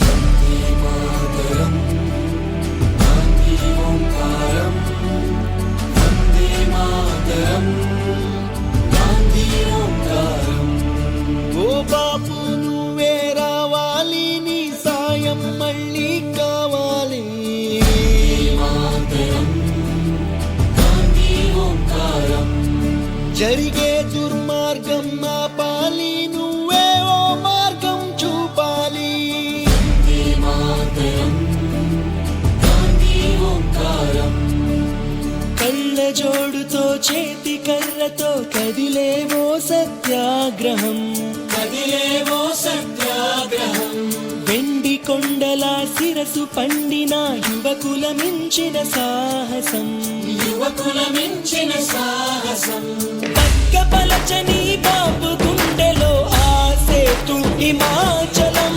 వందే మాతరం గాంధీ ఓంకారం వందే మాతరం గాంధీ ఓంకారం ఓ బాపు నువ్వే రావాలి నీ సాయం మళ్ళీ కావాలి మాతరం గాంధీ ఓంకారం జరిగే దుర్మార్గం ఆపాలి నువ్వే ఓ మార్గం చూపాలి మాతరం గాంధీ ఓంకారం కళ్ళ జోడుతో చేతి కర్రతో కదిలేవో సత్యాగ్రహం వెండి కొండల శిరసు పండిన యువకుల మించిన సాహసం పక్కపలచని బాబు గుండెలో ఆసేతు హిమాచలం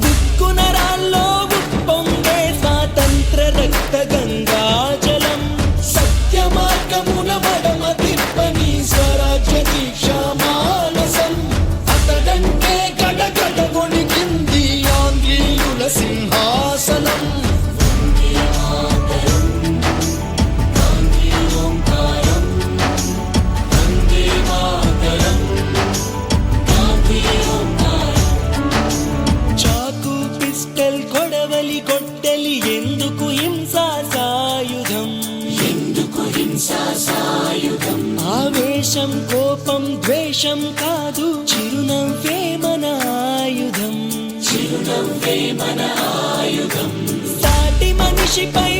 దుక్కున రాల్లో ఉప్పొంగే స్వాతంత్ర రక్త గంగాజలం సత్య మార్గమున మడమ తిప్పని స్వరాజ్య దీక్ష మానసం అతడంటే గడగడ గొణికింది ఆంగ్లేయుల సింహాసనం చాకు పిస్టల్ కొడవలి కొట్టెలి ఎందుకు హింసా సాయుధం ఆవేశం కోపం ద్వేషం కాదు చిరునవ్వే మన ఆయుధం సాటి మనిషిపై